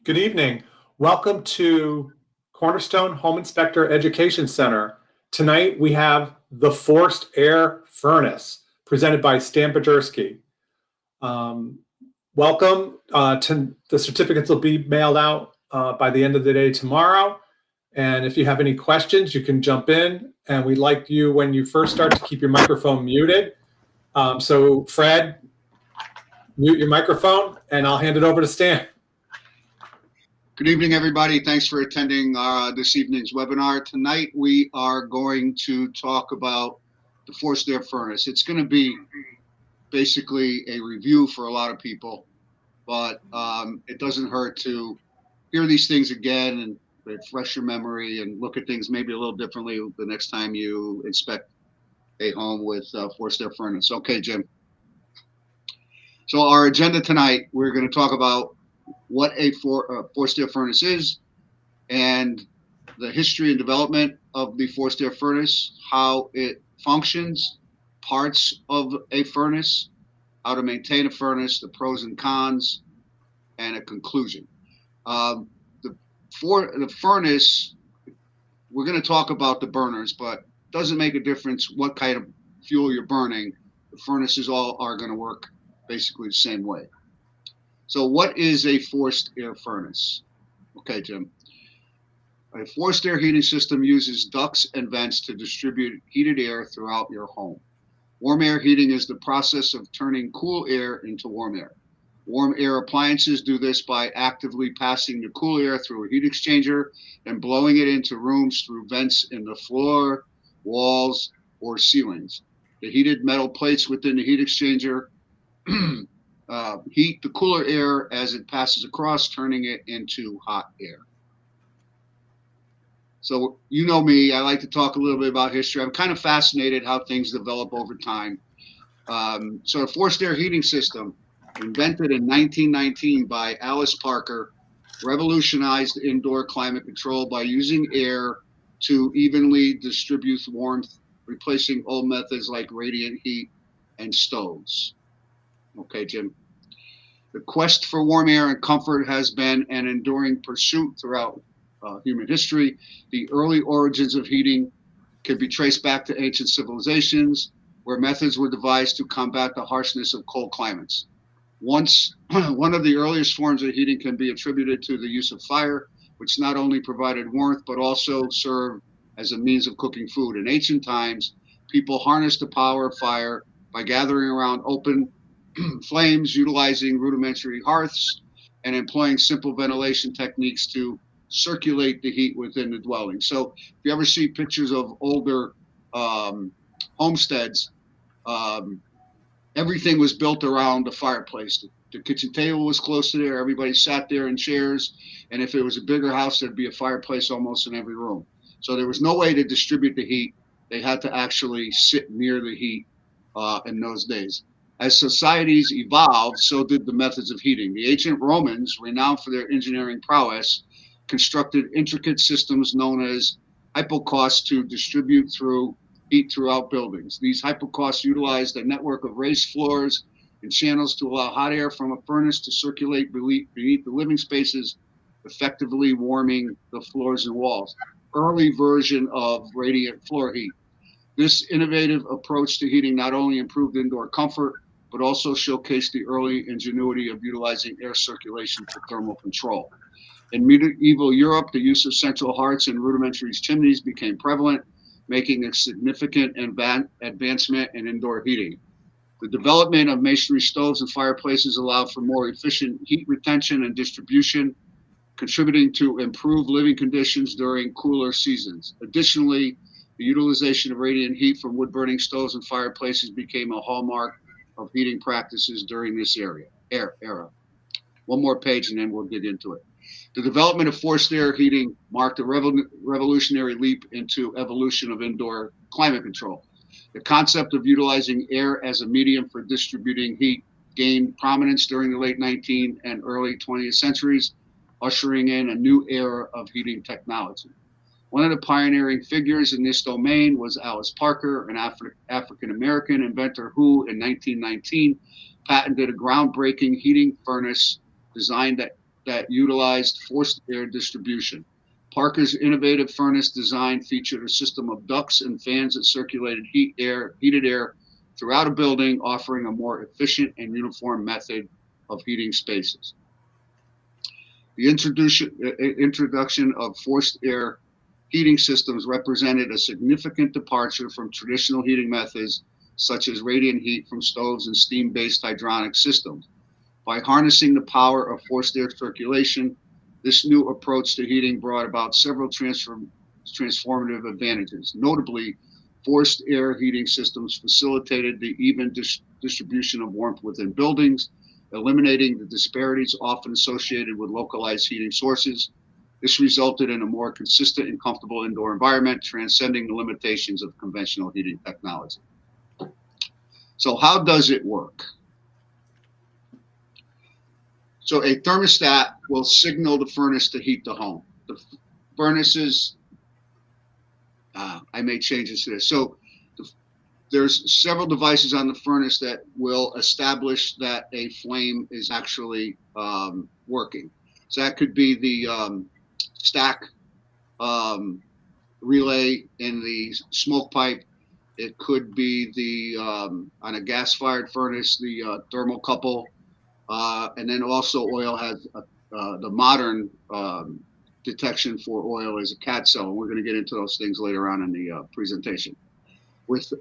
Good evening. Welcome to Cornerstone Home Inspector Education Center. Tonight we have the Forced Air Furnace presented by Stan Bajerski. Welcome. The certificates will be mailed out by the end of the day tomorrow. And if you have any questions, you can jump in. And we'd like you, when you first start, to keep your microphone muted. So Fred, mute your microphone and I'll hand it over to Stan. Good evening, everybody. Thanks for attending this evening's webinar. Tonight, we are going to talk about the forced air furnace. It's going to be basically a review for a lot of people, but it doesn't hurt to hear these things again and refresh your memory and look at things maybe a little differently the next time you inspect a home with forced air furnace. Okay, Jim. So our agenda tonight, we're going to talk about what a forced air furnace is and the history and development of the forced air furnace, how it functions, parts of a furnace, how to maintain a furnace, the pros and cons, and a conclusion. The furnace, we're going to talk about the burners, but it doesn't make a difference what kind of fuel you're burning. The furnaces all are going to work basically the same way. So what is a forced air furnace? Okay, Jim. A forced air heating system uses ducts and vents to distribute heated air throughout your home. Warm air heating is the process of turning cool air into warm air. Warm air appliances do this by actively passing the cool air through a heat exchanger and blowing it into rooms through vents in the floor, walls, or ceilings. The heated metal plates within the heat exchanger heat the cooler air as it passes across, turning it into hot air. So you know me, I like to talk a little bit about history. I'm kind of fascinated how things develop over time. So a forced air heating system, invented in 1919 by Alice Parker, revolutionized indoor climate control by using air to evenly distribute warmth, replacing old methods like radiant heat and stoves. Okay, Jim. The quest for warm air and comfort has been an enduring pursuit throughout human history. The early origins of heating can be traced back to ancient civilizations, where methods were devised to combat the harshness of cold climates. One of the earliest forms of heating can be attributed to the use of fire, which not only provided warmth, but also served as a means of cooking food. In ancient times, people harnessed the power of fire by gathering around open flames, utilizing rudimentary hearths, and employing simple ventilation techniques to circulate the heat within the dwelling. So if you ever see pictures of older homesteads, everything was built around the fireplace. The kitchen table was close to there. Everybody sat there in chairs. And if it was a bigger house, there'd be a fireplace almost in every room. So there was no way to distribute the heat. They had to actually sit near the heat in those days. As societies evolved, so did the methods of heating. The ancient Romans, renowned for their engineering prowess, constructed intricate systems known as hypocausts to distribute heat throughout buildings. These hypocausts utilized a network of raised floors and channels to allow hot air from a furnace to circulate beneath the living spaces, effectively warming the floors and walls. Early version of radiant floor heat. This innovative approach to heating not only improved indoor comfort, but also showcased the early ingenuity of utilizing air circulation for thermal control. In medieval Europe, the use of central hearths and rudimentary chimneys became prevalent, making a significant advancement in indoor heating. The development of masonry stoves and fireplaces allowed for more efficient heat retention and distribution, contributing to improved living conditions during cooler seasons. Additionally, the utilization of radiant heat from wood-burning stoves and fireplaces became a hallmark of heating practices during this era. One more page and then we'll get into it. The development of forced air heating marked a revolutionary leap into evolution of indoor climate control. The concept of utilizing air as a medium for distributing heat gained prominence during the late 19th and early 20th centuries, ushering in a new era of heating technology. One of the pioneering figures in this domain was Alice Parker, an African-American inventor who, in 1919, patented a groundbreaking heating furnace designed that utilized forced air distribution. Parker's innovative furnace design featured a system of ducts and fans that circulated heated air throughout a building, offering a more efficient and uniform method of heating spaces. The introduction of forced air heating systems represented a significant departure from traditional heating methods such as radiant heat from stoves and steam-based hydronic systems. By harnessing the power of forced air circulation, this new approach to heating brought about several transformative advantages. Notably, forced air heating systems facilitated the even distribution of warmth within buildings, eliminating the disparities often associated with localized heating sources. This resulted in a more consistent and comfortable indoor environment, transcending the limitations of conventional heating technology. So how does it work? So a thermostat will signal the furnace to heat the home. The furnaces, I made changes to this. So there's several devices on the furnace that will establish that a flame is actually working. So that could be the stack relay in the smoke pipe. It could be the on a gas-fired furnace, the thermocouple, and then also oil has the modern detection for oil is a CAD cell. And we're going to get into those things later on in the presentation. With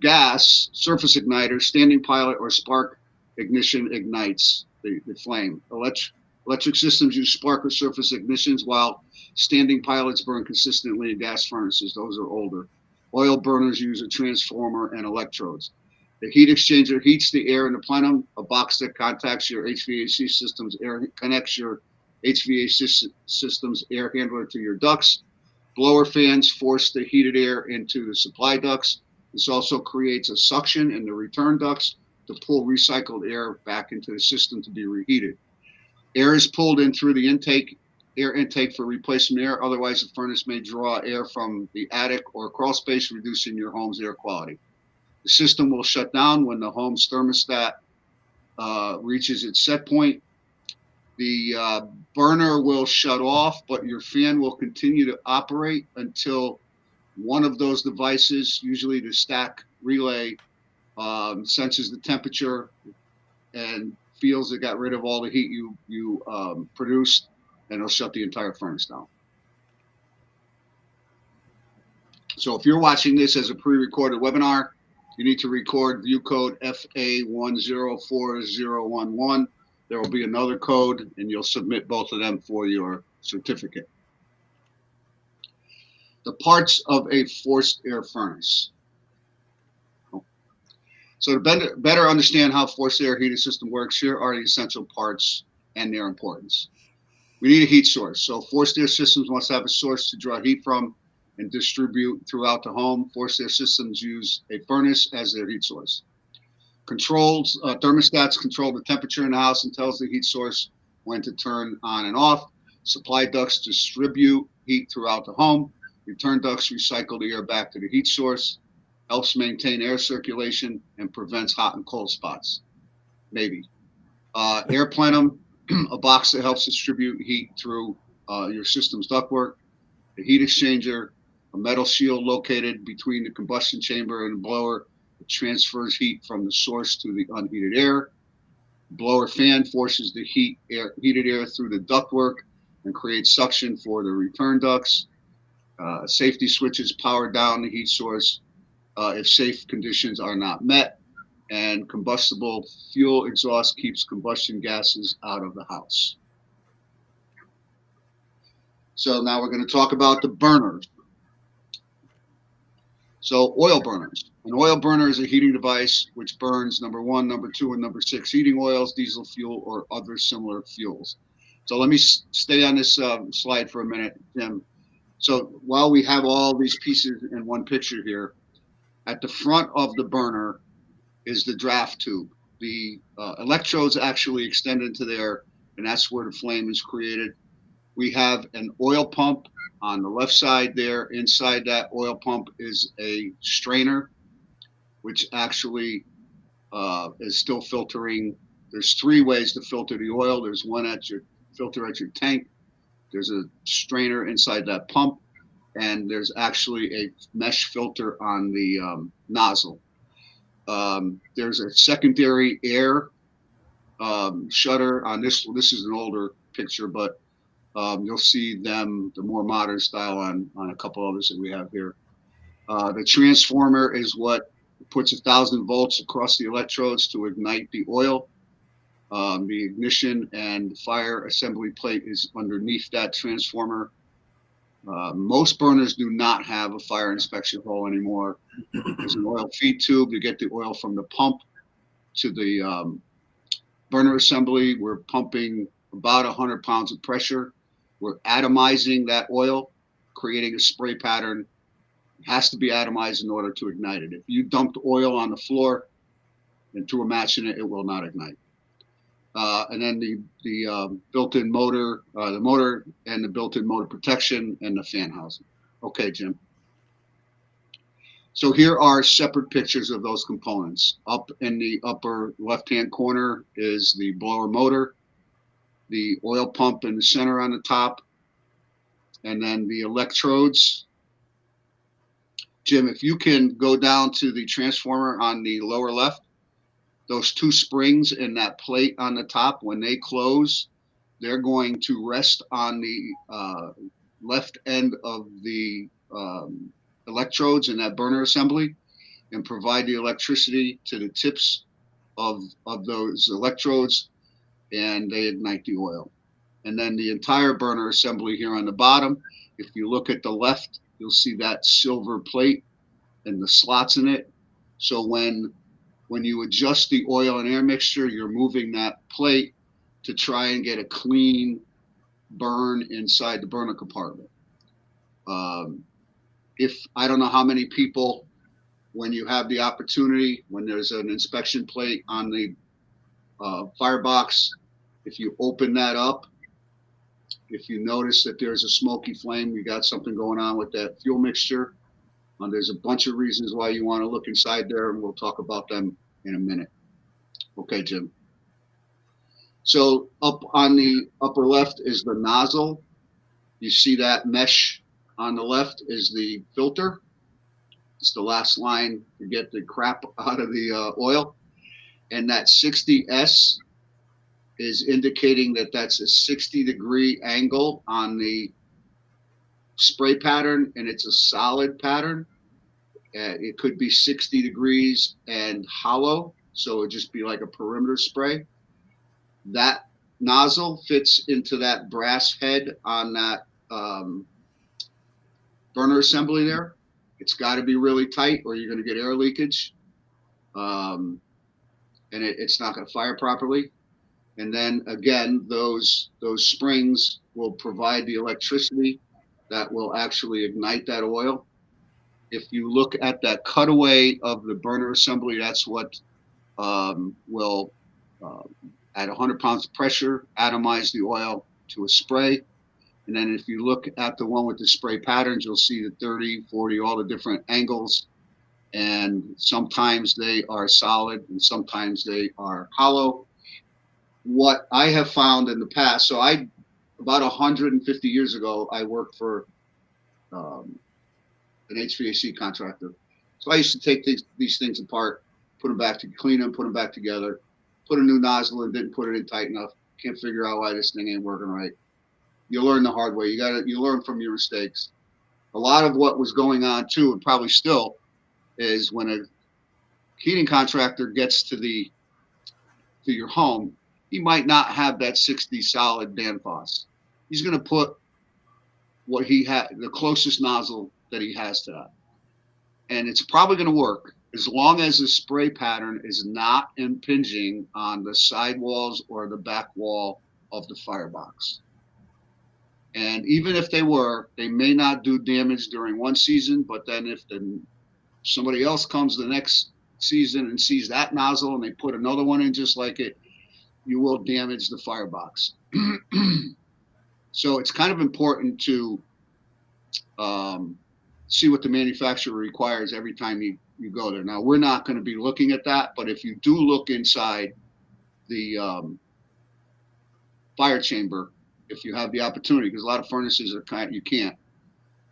gas, surface igniter, standing pilot, or spark ignition ignites the flame. Electric systems use spark or surface ignitions, while standing pilots burn consistently in gas furnaces. Those are older. Oil burners use a transformer and electrodes. The heat exchanger heats the air in the plenum. A box that contacts your HVAC system's air connects your HVAC system's air handler to your ducts. Blower fans force the heated air into the supply ducts. This also creates a suction in the return ducts to pull recycled air back into the system to be reheated. Air is pulled in through the air intake for replacement air. Otherwise, the furnace may draw air from the attic or crawl space, reducing your home's air quality. The system will shut down when the home's thermostat reaches its set point. The burner will shut off, but your fan will continue to operate until one of those devices, usually the stack relay, senses the temperature and feels it got rid of all the heat you produced, and it'll shut the entire furnace down. So if you're watching this as a pre-recorded webinar, you need to record view code FA104011. There will be another code, and you'll submit both of them for your certificate. The parts of a forced air furnace. So to better understand how forced air heating system works, here are the essential parts and their importance. We need a heat source. So forced air systems must have a source to draw heat from and distribute throughout the home. Forced air systems use a furnace as their heat source. Thermostats control the temperature in the house and tells the heat source when to turn on and off. Supply ducts distribute heat throughout the home. Return ducts recycle the air back to the heat source. Helps maintain air circulation and prevents hot and cold spots. Maybe. Air plenum, a box that helps distribute heat through your system's ductwork. The heat exchanger, a metal shield located between the combustion chamber and the blower. It transfers heat from the source to the unheated air. Blower fan forces the heated air through the ductwork and creates suction for the return ducts. Safety switches power down the heat source if safe conditions are not met. And combustible fuel exhaust keeps combustion gases out of the house. So now we're going to talk about the burners. So oil burners. An oil burner is a heating device which burns number 1, number 2, and number 6 heating oils, diesel fuel, or other similar fuels. So let me stay on this slide for a minute, Tim. So while we have all these pieces in one picture here, at the front of the burner is the draft tube. The electrodes actually extend into there, and that's where the flame is created. We have an oil pump on the left side there. Inside that oil pump is a strainer, which actually is still filtering. There's 3 ways to filter the oil. There's one at your filter at your tank. There's a strainer inside that pump, and there's actually a mesh filter on the nozzle. There's a secondary air shutter on this. This is an older picture, but you'll see them, the more modern style, on a couple others that we have here. The transformer is what puts 1,000 volts across the electrodes to ignite the oil. The ignition and fire assembly plate is underneath that transformer. Most burners do not have a fire inspection hole anymore. There's an oil feed tube to get the oil from the pump to the burner assembly. We're pumping about 100 pounds of pressure. We're atomizing that oil, creating a spray pattern. It has to be atomized in order to ignite it. If you dumped oil on the floor and threw a match in it, it will not ignite. And then the built-in motor, the motor and the built-in motor protection and the fan housing. Okay, Jim. So here are separate pictures of those components. Up in the upper left-hand corner is the blower motor, the oil pump in the center on the top, and then the electrodes. Jim, if you can go down to the transformer on the lower left, those two springs in that plate on the top, when they close, they're going to rest on the left end of the electrodes in that burner assembly and provide the electricity to the tips of those electrodes, and they ignite the oil. And then the entire burner assembly here on the bottom, if you look at the left, you'll see that silver plate and the slots in it. So when you adjust the oil and air mixture, you're moving that plate to try and get a clean burn inside the burner compartment. If I don't know how many people, when you have the opportunity, when there's an inspection plate on the firebox, if you open that up, if you notice that there's a smoky flame, you got something going on with that fuel mixture. There's a bunch of reasons why you want to look inside there, and we'll talk about them in a minute. Okay, Jim. So up on the upper left is the nozzle. You see that mesh on the left is the filter. It's the last line to get the crap out of the oil. And that 60S is indicating that that's a 60-degree angle on the spray pattern, and it's a solid pattern. It could be 60 degrees and hollow, so it would just be like a perimeter spray. That nozzle fits into that brass head on that burner assembly there. It's got to be really tight or you're going to get air leakage, and it's not going to fire properly. And then again, those springs will provide the electricity that will actually ignite that oil. If you look at that cutaway of the burner assembly, that's what will, at 100 pounds of pressure, atomize the oil to a spray. And then if you look at the one with the spray patterns, you'll see the 30, 40, all the different angles. And sometimes they are solid and sometimes they are hollow. What I have found in the past, so about 150 years ago, I worked for an HVAC contractor. So I used to take these things apart, put them back to clean them, put them back together, put a new nozzle in, didn't put it in tight enough. Can't figure out why this thing ain't working right. You learn the hard way. You learn from your mistakes. A lot of what was going on too, and probably still, is when a heating contractor gets to your home, he might not have that 60 solid Danfoss. He's going to put what he had, the closest nozzle that he has to that. And it's probably going to work as long as the spray pattern is not impinging on the side walls or the back wall of the firebox. And even if they were, they may not do damage during one season, but then if somebody else comes the next season and sees that nozzle and they put another one in just like it, you will damage the firebox. So it's kind of important to see what the manufacturer requires every time you go there. Now, we're not going to be looking at that, but if you do look inside the fire chamber, if you have the opportunity, because a lot of furnaces are you can't.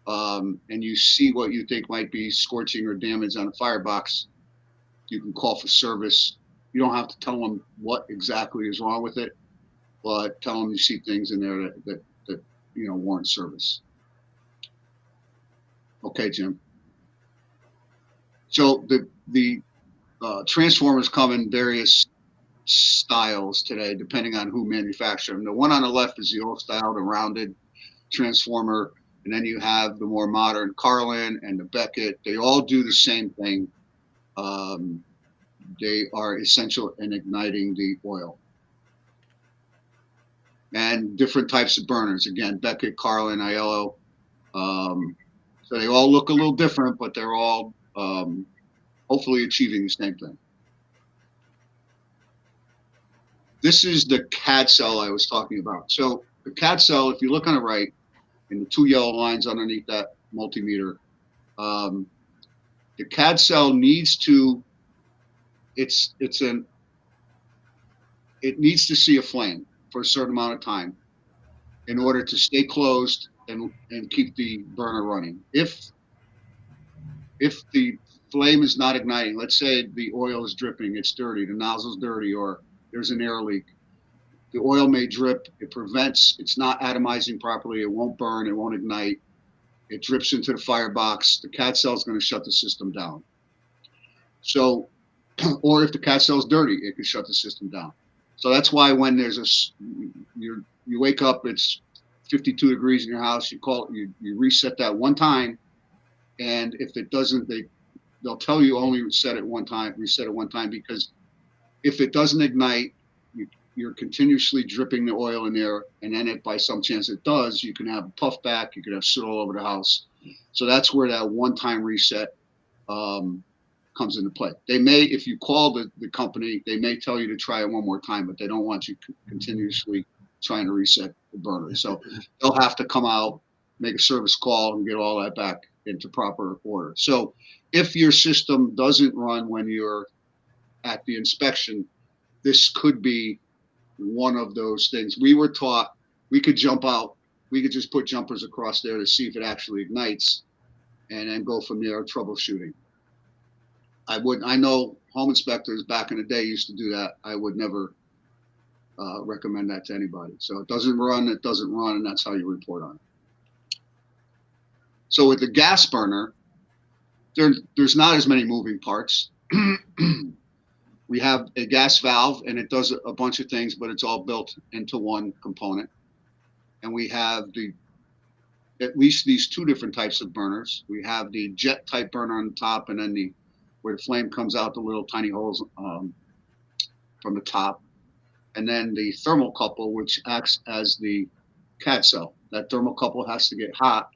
And you see what you think might be scorching or damage on a firebox, you can call for service. You don't have to tell them what exactly is wrong with it, but tell them you see things in there that warrant service. Okay, Jim. So the transformers come in various styles today, depending on who manufactured them. The one on the left is the old style, the rounded transformer, and then you have the more modern Carlin and the Beckett. They all do the same thing. They are essential in igniting the oil. And different types of burners. Again, Beckett, Carlin, Aiello. So they all look a little different, but they're all hopefully achieving the same thing. This is the CAD cell I was talking about. So the CAD cell, if you look on the right, in the two yellow lines underneath that multimeter, the CAD cell needs to, it needs to see a flame for a certain amount of time in order to stay closed and keep the burner running. If the flame is not igniting, let's say the oil is dripping, it's dirty, the nozzle's dirty, or there's an air leak, the oil may drip, it's not atomizing properly, it won't burn, it won't ignite, it drips into the firebox, the CAD cell is going to shut the system down. So, or if the CAD cell is dirty, it could shut the system down. So that's why when there's you wake up, it's 52 degrees in your house, you reset that one time, and if it doesn't, they'll tell you only reset it one time, because if it doesn't ignite, you're continuously dripping the oil in there, and then if by some chance it does, you can have a puff back, you can have soot all over the house. So that's where that one-time reset comes into play. They may, if you call the company, they may tell you to try it one more time, but they don't want you continuously trying to reset the burner. So they'll have to come out, make a service call, and get all that back into proper order. So if your system doesn't run when you're at the inspection, this could be one of those things. We were taught we could jump out, we could just put jumpers across there to see if it actually ignites, and then go from there troubleshooting. I know home inspectors back in the day used to do that. I would never recommend that to anybody. So it doesn't run, and that's how you report on it. So with the gas burner, there's not as many moving parts. We have a gas valve, and it does a bunch of things, but it's all built into one component. And we have at least these two different types of burners. We have the jet type burner on the top, and then where the flame comes out the little tiny holes from the top. And then the thermocouple, which acts as the CAD cell. That thermocouple has to get hot.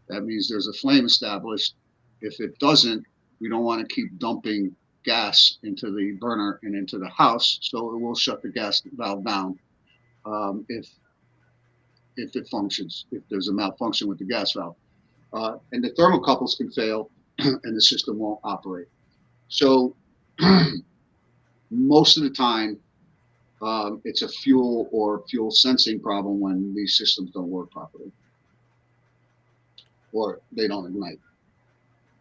That means there's a flame established. If it doesn't, we don't want to keep dumping gas into the burner and into the house, so it will shut the gas valve down if it functions, if there's a malfunction with the gas valve. And the thermocouples can fail and the system won't operate. So most of the time, it's a fuel or fuel sensing problem when these systems don't work properly or they don't ignite.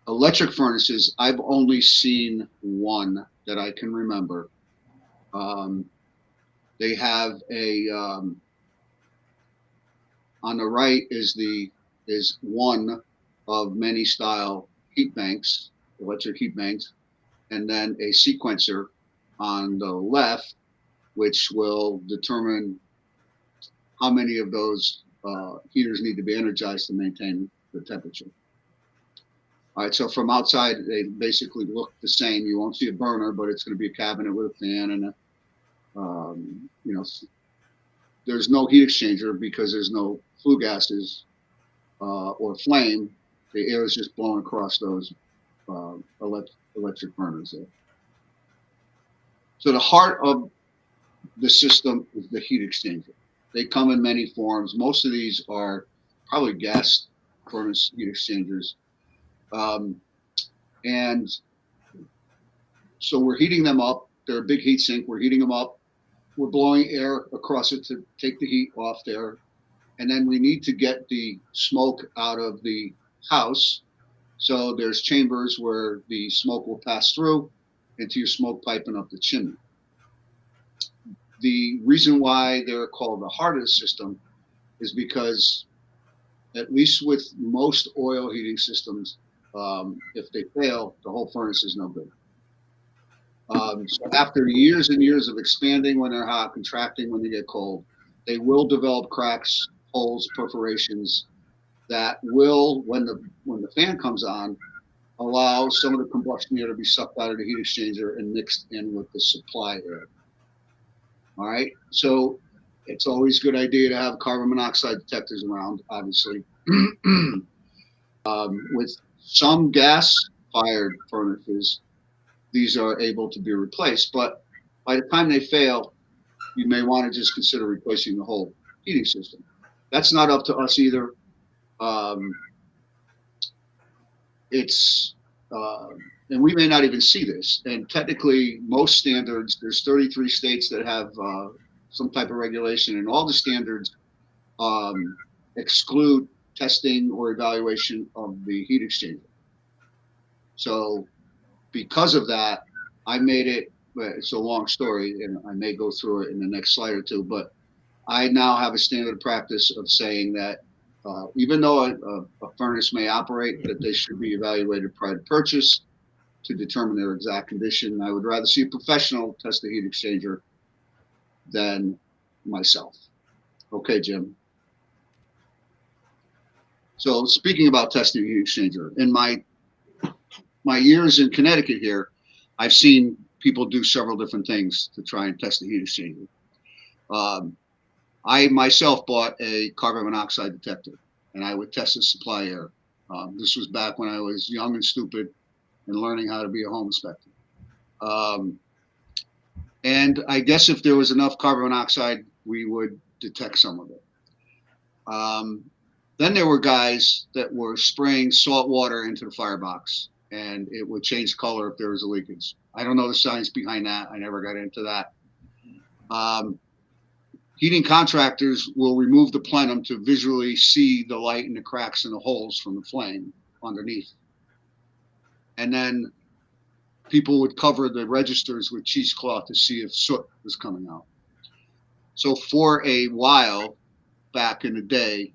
Electric furnaces, I've only seen one that I can remember. They have on the right is one of many style heat banks, electric heat banks, and then a sequencer on the left, which will determine how many of those heaters need to be energized to maintain the temperature. All right, so from outside, they basically look the same. You won't see a burner, but it's going to be a cabinet with a fan and there's no heat exchanger because there's no flue gases or flame. The air is just blowing across those electric burners there. So the heart of the system is the heat exchanger. They come in many forms. Most of these are probably gas furnace heat exchangers. And so we're heating them up. They're a big heat sink. We're heating them up. We're blowing air across it to take the heat off there. and then we need to get the smoke out of the house. So there's chambers where the smoke will pass through into your smoke pipe and up the chimney. The reason why they're called the heart of the system is because, at least with most oil heating systems, if they fail, the whole furnace is no good. So after years and years of expanding when they're hot, contracting when they get cold, they will develop cracks, holes, perforations that will, when the fan comes on, allow some of the combustion air to be sucked out of the heat exchanger and mixed in with the supply air. All right, so it's always a good idea to have carbon monoxide detectors around, obviously. With some gas-fired furnaces, these are able to be replaced, but by the time they fail, you may want to just consider replacing the whole heating system. That's not up to us either. And we may not even see this. And technically, most standards, there's 33 states that have some type of regulation, and all the standards exclude testing or evaluation of the heat exchanger. So because of that, I made it, it's a long story, and I may go through it in the next slide or two, but I now have a standard practice of saying that even though a furnace may operate, that they should be evaluated prior to purchase to determine their exact condition. I would rather see a professional test the heat exchanger than myself. Okay, Jim. So speaking about testing a heat exchanger, in my years in Connecticut here, I've seen people do several different things to try and test the heat exchanger. I myself bought a carbon monoxide detector, and I would test the supply air. This was back when I was young and stupid and learning how to be a home inspector. And I guess if there was enough carbon monoxide, we would detect some of it. Then there were guys that were spraying salt water into the firebox, and it would change color if there was a leakage. I don't know the science behind that. I never got into that. Heating contractors will remove the plenum to visually see the light and the cracks and the holes from the flame underneath. And then people would cover the registers with cheesecloth to see if soot was coming out. So for a while back in the day,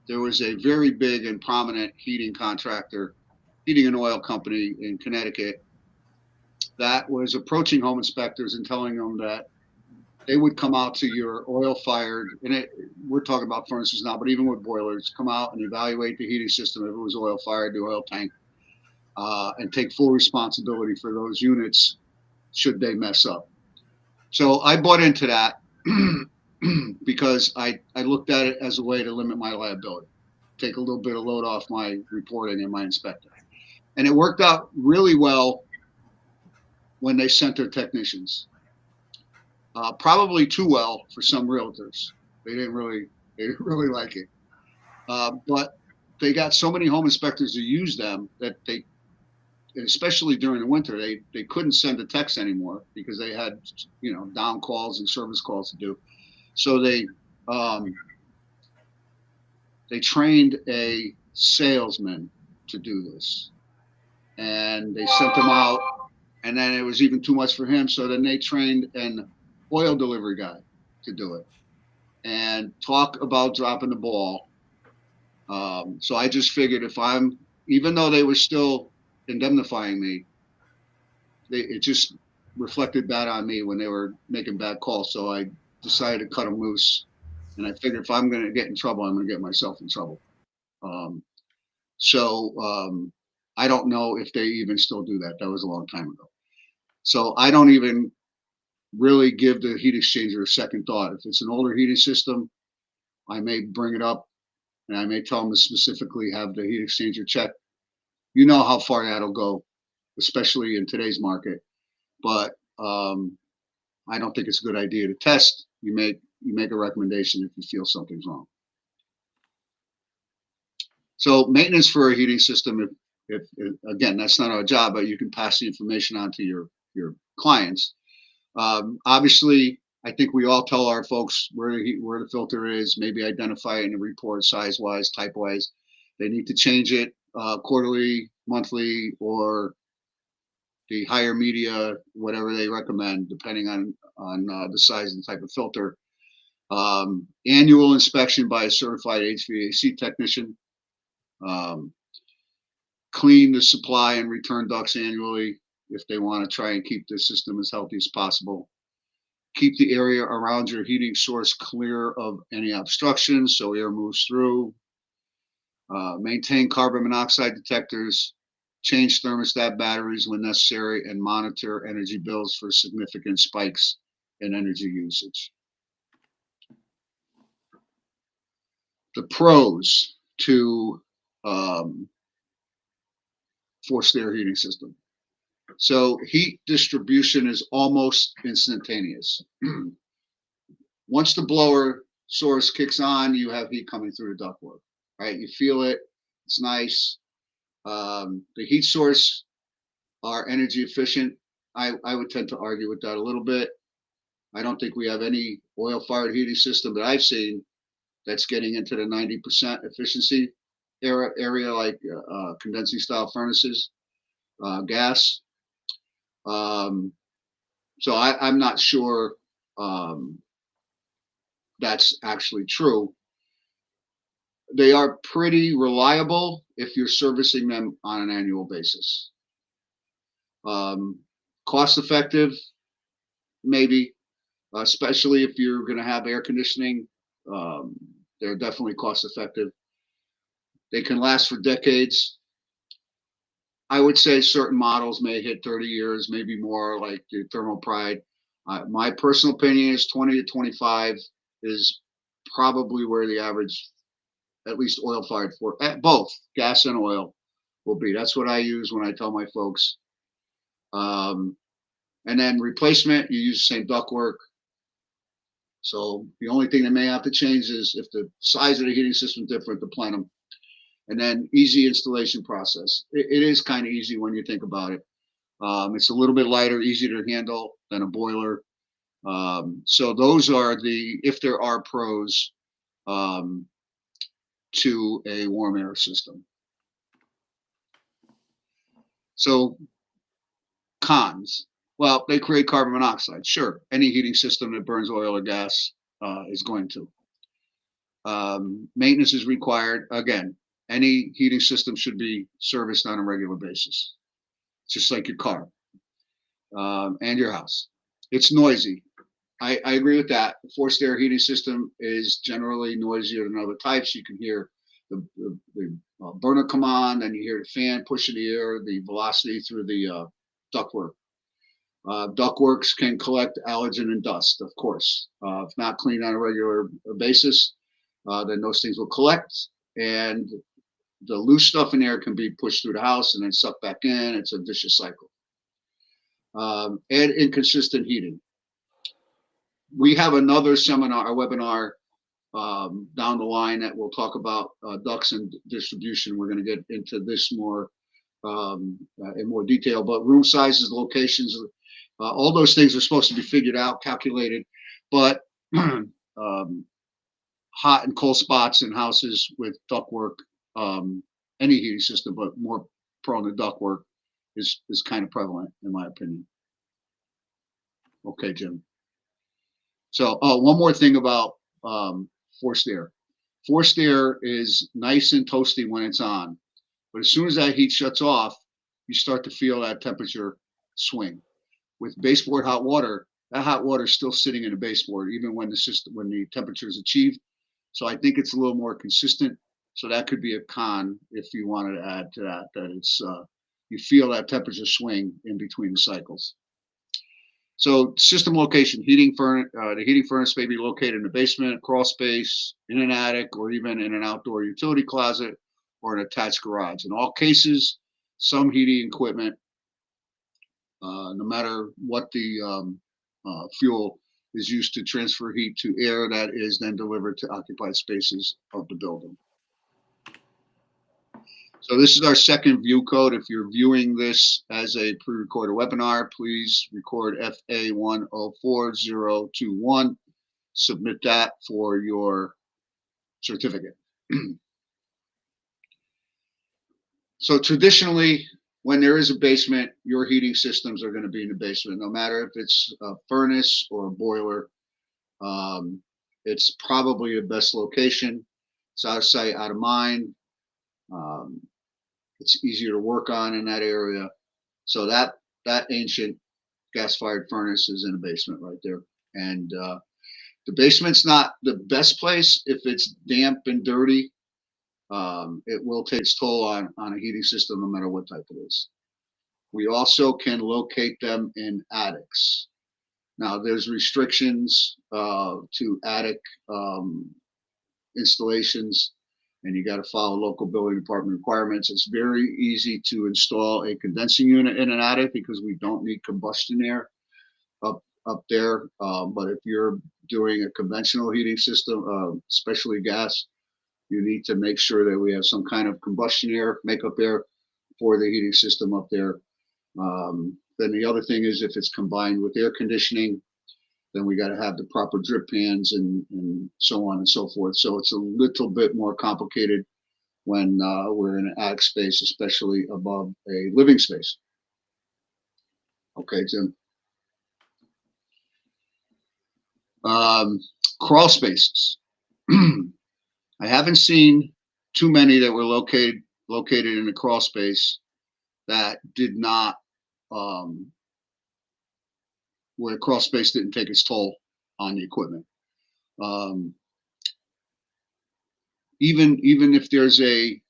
there was a very big and prominent heating contractor, heating and oil company in Connecticut, that was approaching home inspectors and telling them that they would come out to your oil-fired, and we're talking about furnaces now, but even with boilers, come out and evaluate the heating system if it was oil-fired, the oil tank, and take full responsibility for those units should they mess up. So I bought into that because I looked at it as a way to limit my liability, take a little bit of load off my reporting and my inspector. And it worked out really well when they sent their technicians. Probably too well for some realtors. They didn't really like it. But they got so many home inspectors to use them that they, especially during the winter, they couldn't send a text anymore because they had, down calls and service calls to do. So they trained a salesman to do this, and they sent him out, and then it was even too much for him. So then they trained an oil delivery guy to do it, and talk about dropping the ball. So I just figured even though they were still indemnifying me, it just reflected bad on me when they were making bad calls. So I decided to cut them loose, and I figured if I'm going to get in trouble, I'm going to get myself in trouble. I don't know if they even still do that. That was a long time ago. So I don't even really give the heat exchanger a second thought. If it's an older heating system, I may bring it up, and I may tell them to specifically have the heat exchanger checked. You know how far that'll go, especially in today's market. But I don't think it's a good idea to test. You make a recommendation if you feel something's wrong. So maintenance for a heating system, if again, that's not our job, but you can pass the information on to your clients. Obviously, I think we all tell our folks where the filter is, maybe identify it in a report size-wise, type-wise. They need to change it quarterly, monthly, or the higher media, whatever they recommend, depending on the size and type of filter. Annual inspection by a certified HVAC technician. Clean the supply and return ducts annually if they want to try and keep the system as healthy as possible. Keep the area around your heating source clear of any obstructions so air moves through. Maintain carbon monoxide detectors. Change thermostat batteries when necessary, and monitor energy bills for significant spikes in energy usage. The pros to forced air heating system. So heat distribution is almost instantaneous. Once the blower source kicks on, you have heat coming through the ductwork, right? You feel it. It's nice. The heat source are energy efficient. I would tend to argue with that a little bit. I don't think we have any oil-fired heating system that I've seen that's getting into the 90% efficiency area like condensing style furnaces, gas. So I'm not sure that's actually true. They are pretty reliable if you're servicing them on an annual basis. Cost effective, maybe, especially if you're going to have air conditioning. They're definitely cost effective. They can last for decades. I would say certain models may hit 30 years, maybe more, like the Thermal Pride. My personal opinion is 20 to 25 is probably where the average, at least oil-fired, for both gas and oil, will be. That's what I use when I tell my folks. And then replacement, you use the same ductwork. So the only thing that may have to change is if the size of the heating system is different, the plenum. And then easy installation process. It is kind of easy when you think about it. It's a little bit lighter, easier to handle than a boiler. So those are if there are pros to a warm air system. So cons. Well, they create carbon monoxide. Sure, any heating system that burns oil or gas is going to. Maintenance is required. Again, any heating system should be serviced on a regular basis, just like your car and your house. It's noisy. I agree with that. The forced air heating system is generally noisier than other types. You can hear the burner come on, then you hear the fan pushing the air, the velocity through the ductwork. Ductworks can collect allergen and dust, of course. If not cleaned on a regular basis, then those things will collect, and the loose stuff in there can be pushed through the house and then sucked back in. It's a vicious cycle. And inconsistent heating. We have another seminar, a webinar down the line that will talk about ducts and distribution. We're going to get into this more in more detail, but room sizes, locations, all those things are supposed to be figured out, calculated, but hot and cold spots in houses with ductwork, any heating system, but more prone to ductwork is kind of prevalent in my opinion. Okay, Jim. So one more thing about forced air. Forced air is nice and toasty when it's on, but as soon as that heat shuts off, you start to feel that temperature swing. With baseboard hot water, that hot water is still sitting in the baseboard even when the temperature is achieved. So I think it's a little more consistent. So that could be a con if you wanted to add to that, that it's you feel that temperature swing in between the cycles. So system location, the heating furnace may be located in the basement, crawl space, in an attic, or even in an outdoor utility closet or an attached garage. In all cases, some heating equipment, no matter what the fuel is used to transfer heat to air that is then delivered to occupied spaces of the building. So this is our second view code. If you're viewing this as a pre-recorded webinar, please record FA104021. Submit that for your certificate. So traditionally, when there is a basement, your heating systems are going to be in the basement, no matter if it's a furnace or a boiler. It's probably the best location. It's out of sight, out of mind. It's easier to work on in that area. So that ancient gas-fired furnace is in the basement right there. And the basement's not the best place if it's damp and dirty. It will take its toll on a heating system, no matter what type it is. We also can locate them in attics. Now, there's restrictions to attic installations, and you got to follow local building department requirements. It's very easy to install a condensing unit in an attic because we don't need combustion air up there. But if you're doing a conventional heating system, especially gas, you need to make sure that we have some kind of combustion air, makeup air for the heating system up there. Then the other thing is if it's combined with air conditioning, then we got to have the proper drip pans and so on and so forth. So it's a little bit more complicated when we're in an attic space, especially above a living space. Okay, Tim. Crawl spaces. I haven't seen too many that were located in a crawl space that did not, where the crawl space didn't take its toll on the equipment. Even if there's a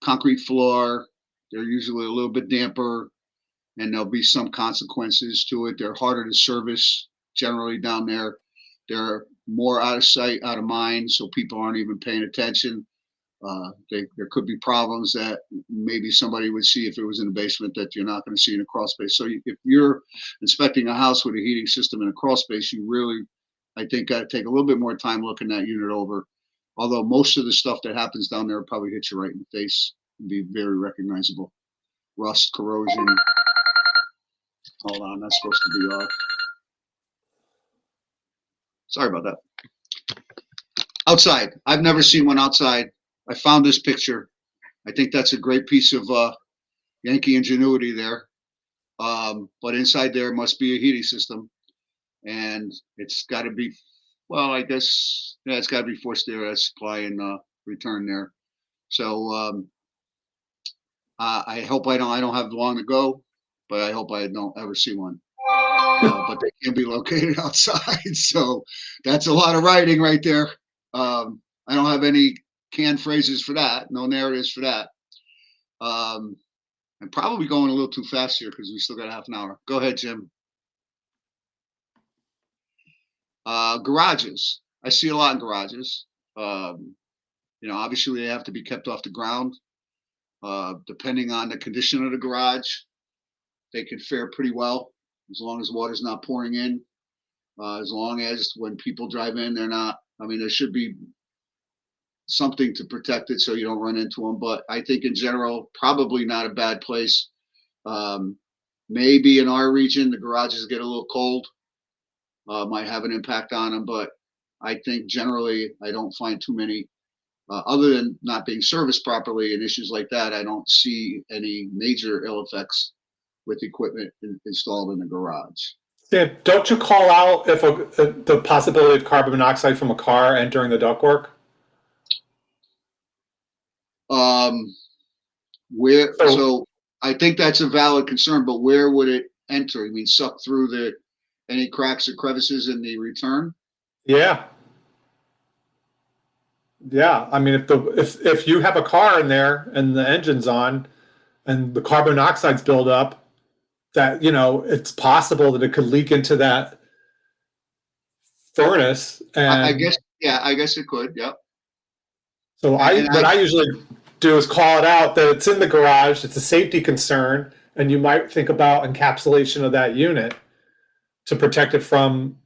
concrete floor, they're usually a little bit damper, and there'll be some consequences to it. They're harder to service generally down there. They're more out of sight, out of mind, so people aren't even paying attention. There could be problems that maybe somebody would see if it was in the basement that you're not going to see in a crawl space. So if you're inspecting a house with a heating system in a crawl space, you really, I think, got to take a little bit more time looking that unit over. Although most of the stuff that happens down there will probably hit you right in the face and be very recognizable. Rust, corrosion. Hold on, that's supposed to be off. Sorry about that. Outside. I've never seen one outside. I found this picture. I think that's a great piece of Yankee ingenuity there. But inside there must be a heating system. And it's got to be, well, I guess, yeah, it's got to be forced air supply and return there. So I hope I don't have long to go, but I hope I don't ever see one. But they can be located outside. So that's a lot of writing right there. I don't have any canned phrases for that. No narratives for that. I'm probably going a little too fast here because we still got half an hour. Go ahead, Jim. Garages. I see a lot in garages. Obviously they have to be kept off the ground. Depending on the condition of the garage, they can fare pretty well as long as water's not pouring in. As long as when people drive in, they're not, there should be something to protect it so you don't run into them. But I think in general, probably not a bad place. Maybe in our region, the garages get a little cold. Might have an impact on them, but I think generally I don't find too many, other than not being serviced properly and issues like that. I don't see any major ill effects with equipment installed in the garage. Yeah, don't you call out if the possibility of carbon monoxide from a car entering the ductwork? So I think that's a valid concern, but where would it enter? You mean suck through any cracks or crevices in the return? Yeah. Yeah. If you have a car in there and the engine's on and the carbon monoxide's built up, that, it's possible that it could leak into that furnace. And I guess it could. Yep. So what I usually do is call it out that it's in the garage. It's a safety concern. And you might think about encapsulation of that unit to protect it from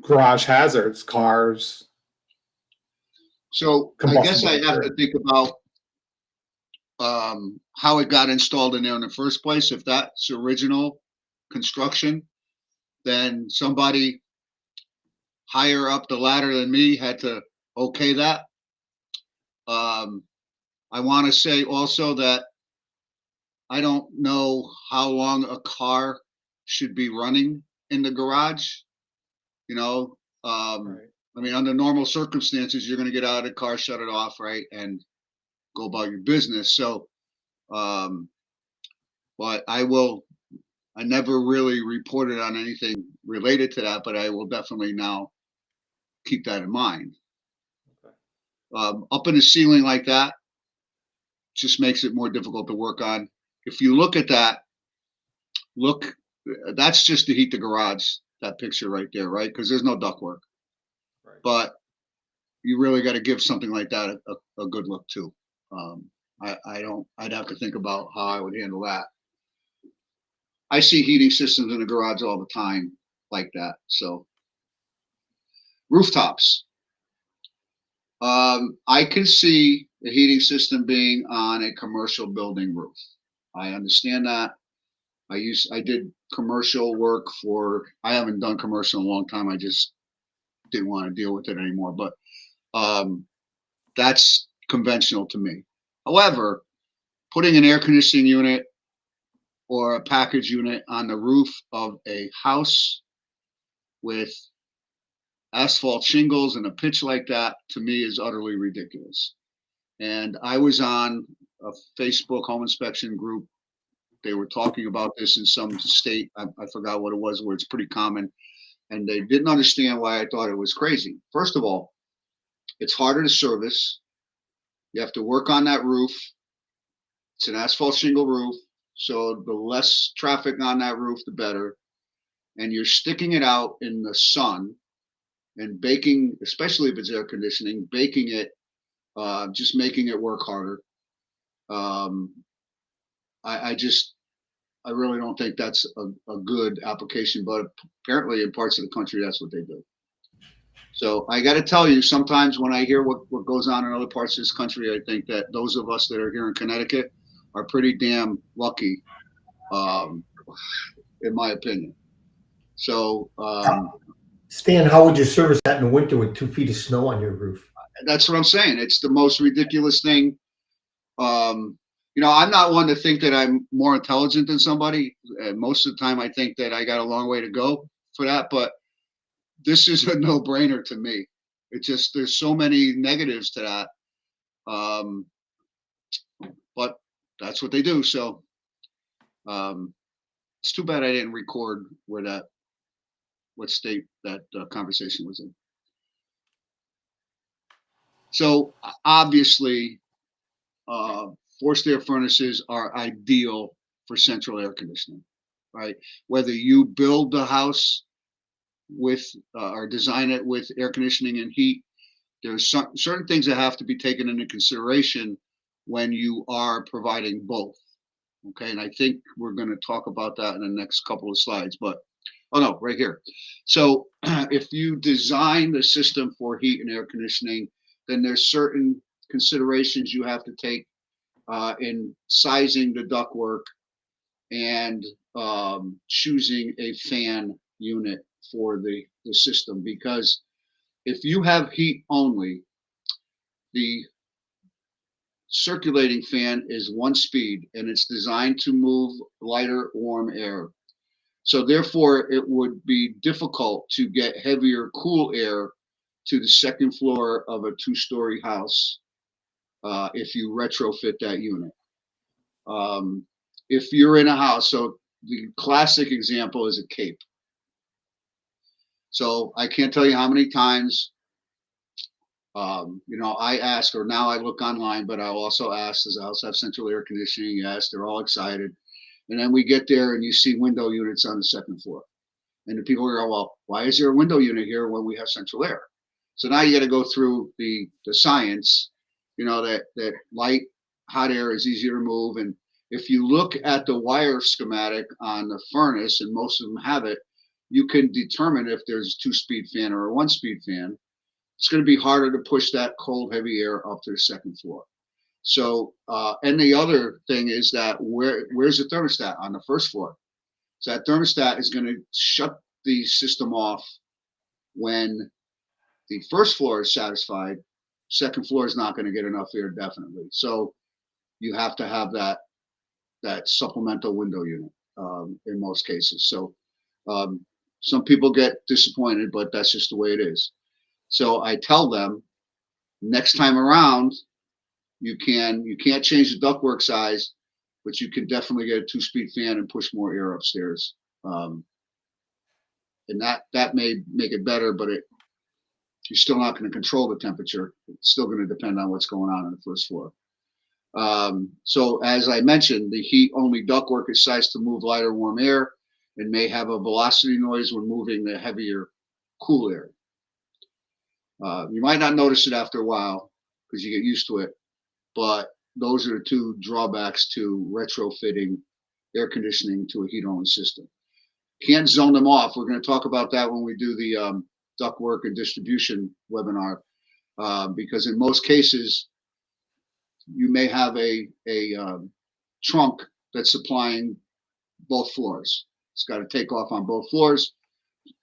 garage hazards, cars. So I guess I have to think about how it got installed in there in the first place. If that's original construction, then somebody higher up the ladder than me had to okay that. I want to say also that I don't know how long a car should be running in the garage. You know, Right. I mean, under normal circumstances, you're going to get out of the car, shut it off, right, and go about your business. So, um, but I never really reported on anything related to that, but I will definitely now keep that in mind. Okay. Up in the ceiling like that just makes it more difficult to work on. If you look at that, look, that's just to heat the garage, that picture right there, right? Because there's no ductwork. Right. But you really got to give something like that a good look too. I'd have to think about how I would handle that. I see heating systems in the garage all the time like that. So rooftops. I can see the heating system being on a commercial building roof. I understand that. I did commercial work I haven't done commercial in a long time. I just didn't want to deal with it anymore. But that's conventional to me. However, putting an air conditioning unit or a package unit on the roof of a house with asphalt shingles and a pitch like that, to me, is utterly ridiculous. And I was on a Facebook home inspection group. They were talking about this in some state. I forgot what it was, where it's pretty common. And they didn't understand why I thought it was crazy. First of all, it's harder to service. You have to work on that roof. It's an asphalt shingle roof. So the less traffic on that roof, the better. And you're sticking it out in the sun and baking, especially if it's air conditioning, baking it, just making it work harder. I really don't think that's a good application, but apparently in parts of the country, that's what they do. So I got to tell you, sometimes when I hear what goes on in other parts of this country, I think that those of us that are here in Connecticut are pretty damn lucky, in my opinion. So Stan, how would you service that in the winter with 2 feet of snow on your roof? that's what I'm saying. It's the most ridiculous thing. You know, I'm not one to think that I'm more intelligent than somebody. Most of the time, I think that I got a long way to go for that. But this is a no-brainer to me. It just, there's so many negatives to that. But that's what they do. So it's too bad I didn't record what state that conversation was in. So obviously, forced air furnaces are ideal for central air conditioning, right? Whether you build the house with or design it with air conditioning and heat, there's certain things that have to be taken into consideration when you are providing both. Okay, and I think we're going to talk about that in the next couple of slides, but oh no, right here. So if you design the system for heat and air conditioning, then there's certain considerations you have to take in sizing the ductwork and choosing a fan unit for the system. Because if you have heat only, the circulating fan is one speed and it's designed to move lighter, warm air. So therefore, it would be difficult to get heavier, cool air to the second floor of a 2-story house if you retrofit that unit. If you're in a house, so the classic example is a cape. So I can't tell you how many times, you know, I ask, or now I look online, but I'll also ask, does the house have central air conditioning? Yes, they're all excited. And then we get there and you see window units on the second floor. And the people go, well, why is there a window unit here when we have central air? So now you got to go through the science, you know, that light, hot air is easier to move. And if you look at the wire schematic on the furnace, and most of them have it, you can determine if there's a 2-speed fan or a 1-speed fan. It's going to be harder to push that cold, heavy air up to the second floor. So, and the other thing is that where's the thermostat? On the first floor. So that thermostat is going to shut the system off when the first floor is satisfied. Second floor is not going to get enough air, definitely. So you have to have that supplemental window unit in most cases. So some people get disappointed, but that's just the way it is. So I tell them next time around, you can't change the ductwork size, but you can definitely get a 2-speed fan and push more air upstairs. And that may make it better, but you're still not going to control the temperature. It's still going to depend on what's going on the first floor. So as I mentioned, the heat-only ductwork is sized to move lighter warm air and may have a velocity noise when moving the heavier cool air. You might not notice it after a while because you get used to it, but those are the two drawbacks to retrofitting air conditioning to a heat-only system. Can't zone them off. We're going to talk about that when we do the ductwork and distribution webinar, because in most cases, you may have a trunk that's supplying both floors. It's got to take off on both floors.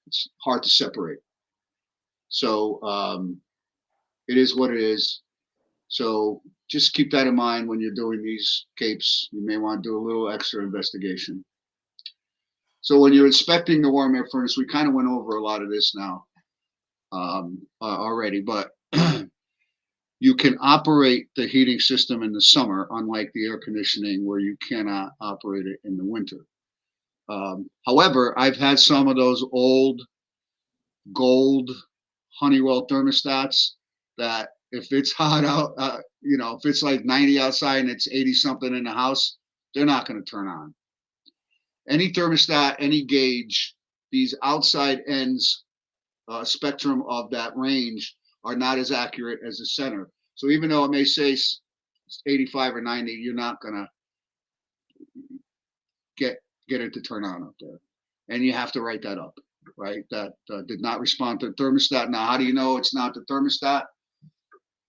It's hard to separate. So it is what it is. So just keep that in mind when you're doing these capes. You may want to do a little extra investigation. So when you're inspecting the warm air furnace, we kind of went over a lot of this now already, but you can operate the heating system in the summer, unlike the air conditioning where you cannot operate it in the winter. However, I've had some of those old gold Honeywell thermostats that if it's hot out, if it's like 90 outside and it's 80 something in the house, they're not going to turn on. Any thermostat, any gauge, these outside ends spectrum of that range are not as accurate as the center. So even though it may say 85 or 90, you're not gonna get it to turn on up there, and you have to write that up, right? That did not respond to the thermostat. Now, how do you know it's not the thermostat?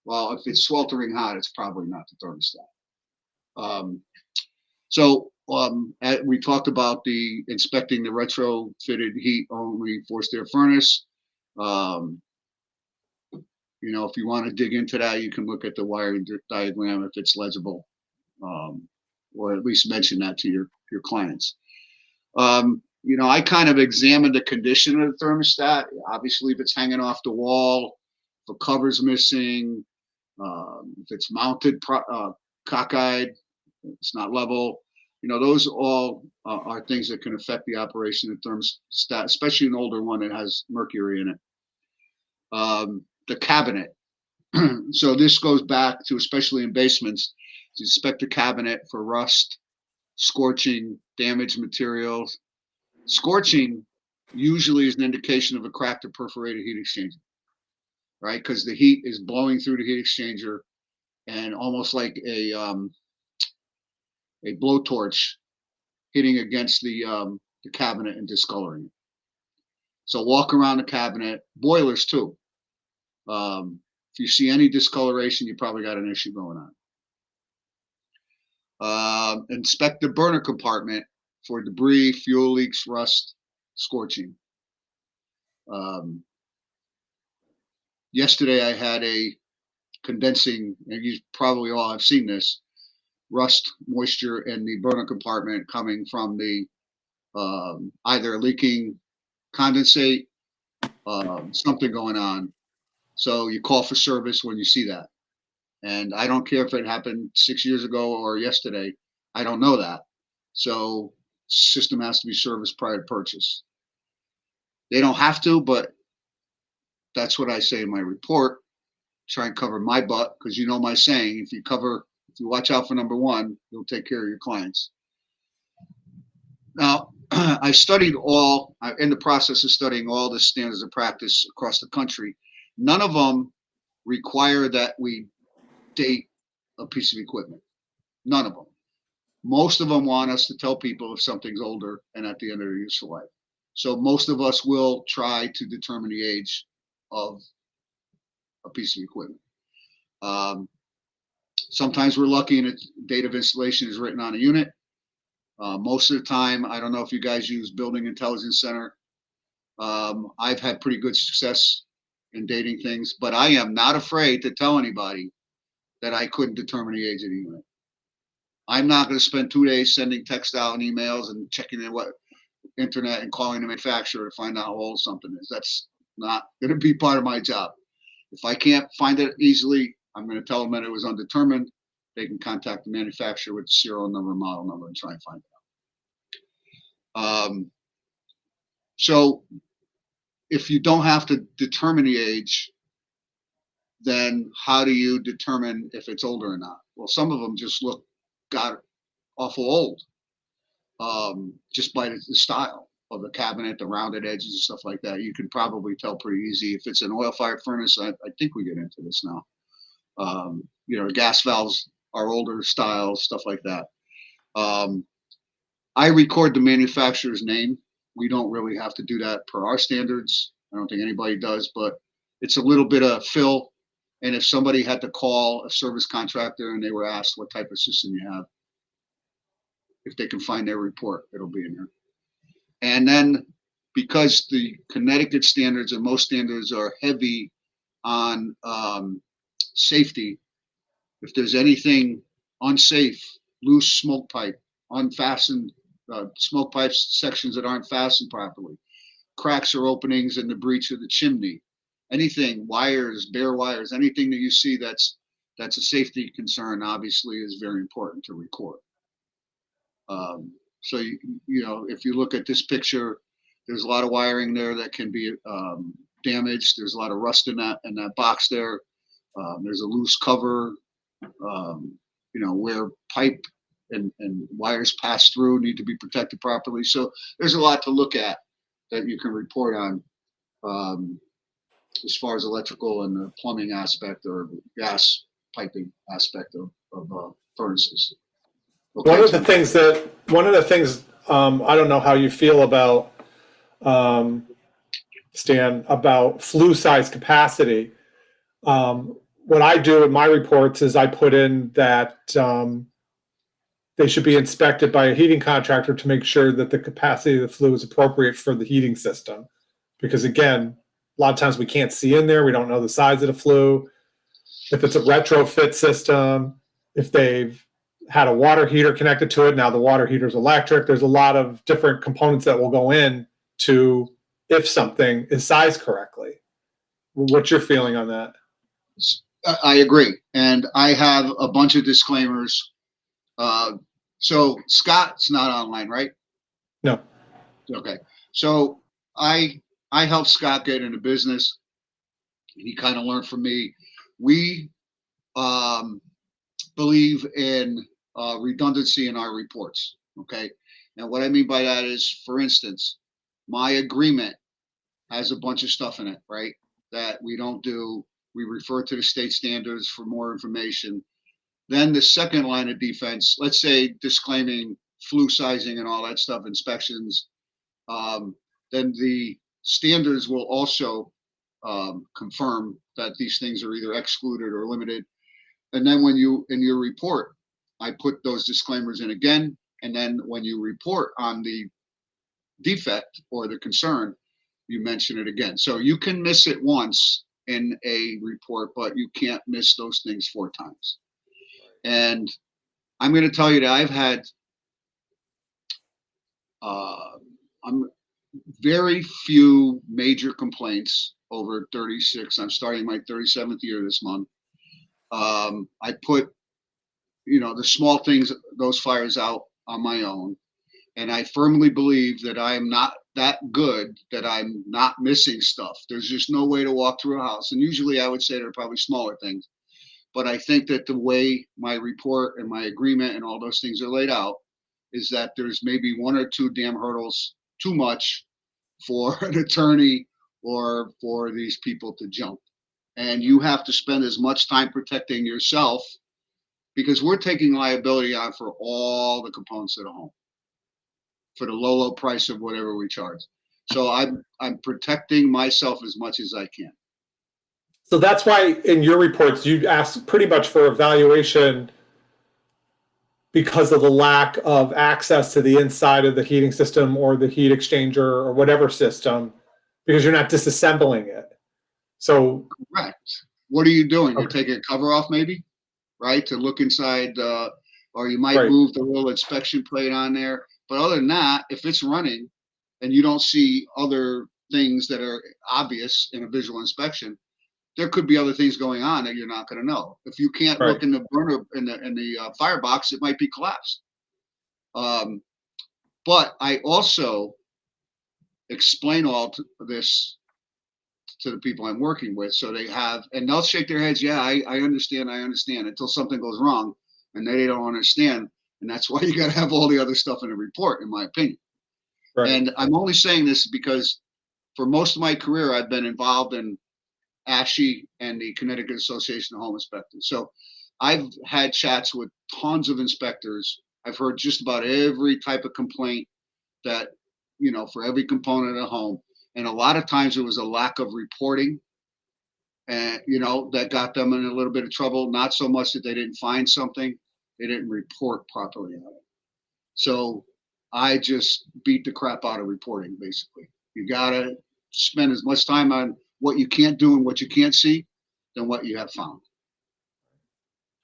Well, if it's sweltering hot, it's probably not the thermostat. We talked about the inspecting the retrofitted heat-only forced air furnace. If you want to dig into that, you can look at the wiring diagram if it's legible, or at least mention that to your clients. I kind of examined the condition of the thermostat. Obviously, if it's hanging off the wall, if a cover's missing, if it's mounted cockeyed, it's not level. Those all are things that can affect the operation of the thermostat, especially an older one that has mercury in it. The cabinet. So this goes back to, especially in basements, to inspect the cabinet for rust, scorching, damaged materials. Scorching usually is an indication of a cracked or perforated heat exchanger, right? Because the heat is blowing through the heat exchanger and almost like a blowtorch hitting against the cabinet and discoloring it. So walk around the cabinet, boilers too. If you see any discoloration, you probably got an issue going on. Inspect the burner compartment for debris, fuel leaks, rust, scorching. Yesterday I had a condensing, and you probably all have seen this, rust, moisture in the burner compartment coming from the either leaking condensate, something going on. So you call for service when you see that. And I don't care if it happened 6 years ago or yesterday. I don't know that. So system has to be serviced prior to purchase. They don't have to, but that's what I say in my report. Try and cover my butt, because you know my saying, if you watch out for number one, you'll take care of your clients. Now, I studied in the process of studying all the standards of practice across the country. None of them require that we date a piece of equipment. None of them. Most of them want us to tell people if something's older and at the end of their useful life. So most of us will try to determine the age of a piece of equipment. Sometimes we're lucky and a date of installation is written on a unit. Most of the time, I don't know if you guys use Building Intelligence Center. I've had pretty good success in dating things, but I am not afraid to tell anybody that I couldn't determine the age of the unit. I'm not going to spend 2 days sending text out and emails and checking in what internet and calling the manufacturer to find out how old something is. That's not going to be part of my job. If I can't find it easily, I'm going to tell them that it was undetermined. They can contact the manufacturer with the serial number, model number, and try and find it out. So if you don't have to determine the age, then how do you determine if it's older or not? Well, some of them just look awful old, just by the style of the cabinet, the rounded edges and stuff like that. You can probably tell pretty easy. If it's an oil-fired furnace, I think we get into this now. Gas valves are older styles, stuff like that. I record the manufacturer's name. We don't really have to do that per our standards. I don't think anybody does, but it's a little bit of fill. And if somebody had to call a service contractor and they were asked what type of system you have, if they can find their report, it'll be in there. And then because the Connecticut standards and most standards are heavy on safety, if there's anything unsafe, loose smoke pipe, unfastened smoke pipes sections that aren't fastened properly, cracks or openings in the breech of the chimney, anything, wires, bare wires, anything that you see that's a safety concern, obviously is very important to record. So if you look at this picture, there's a lot of wiring there that can be damaged. There's a lot of rust in that box there. There's a loose cover. Where pipe and wires pass through need to be protected properly. So there's a lot to look at that you can report on as far as electrical and the plumbing aspect or gas piping aspect of furnaces. Okay. One of the things, I don't know how you feel about, Stan, about flue size capacity. What I do in my reports is I put in that they should be inspected by a heating contractor to make sure that the capacity of the flue is appropriate for the heating system. Because again, a lot of times we can't see in there. We don't know the size of the flue. If it's a retrofit system, if they've had a water heater connected to it, now the water heater is electric. There's a lot of different components that will go in to if something is sized correctly. What's your feeling on that? I agree. And I have a bunch of disclaimers. So Scott's not online, right? No. Okay. So I helped Scott get into business. He kind of learned from me. We believe in redundancy in our reports. Okay. And what I mean by that is, for instance, my agreement has a bunch of stuff in it, right? That we don't do. We refer to the state standards for more information. Then the second line of defense, let's say disclaiming flue sizing and all that stuff, inspections, then the standards will also confirm that these things are either excluded or limited. And then when you, in your report, I put those disclaimers in again. And then when you report on the defect or the concern, you mention it again. So you can miss it once in a report, but you can't miss those things 4 times. And I'm going to tell you that I've had very few major complaints over 36. I'm starting my 37th year this month. I put, the small things, those fires out on my own. And I firmly believe that I am not that good that I'm not missing stuff. There's just no way to walk through a house. And usually I would say they're probably smaller things. But I think that the way my report and my agreement and all those things are laid out is that there's maybe 1 or 2 damn hurdles too much for an attorney or for these people to jump. And you have to spend as much time protecting yourself, because we're taking liability on for all the components of the home for the low price of whatever we charge. So I'm protecting myself as much as I can. So that's why in your reports, you ask pretty much for evaluation because of the lack of access to the inside of the heating system or the heat exchanger or whatever system, because you're not disassembling it. So Correct. What are you doing? You're Okay. taking a cover off maybe, right? To look inside, or you might Right. move the little inspection plate on there. But other than that, if it's running and you don't see other things that are obvious in a visual inspection, there could be other things going on that you're not going to know. If you can't Right. look in the burner in the firebox, it might be collapsed. But I also explain all this to the people I'm working with, so they have, and they'll shake their heads. Yeah, I understand, until something goes wrong, and they don't understand, and that's why you got to have all the other stuff in the report, in my opinion. Right. And I'm only saying this because for most of my career, I've been involved in ASHI and the Connecticut Association of Home Inspectors. So I've had chats with tons of inspectors. I've heard just about every type of complaint that, for every component of the home. And a lot of times it was a lack of reporting, and that got them in a little bit of trouble. Not so much that they didn't find something, they didn't report properly on it. So I just beat the crap out of reporting. Basically, you gotta spend as much time on what you can't do and what you can't see than what you have found.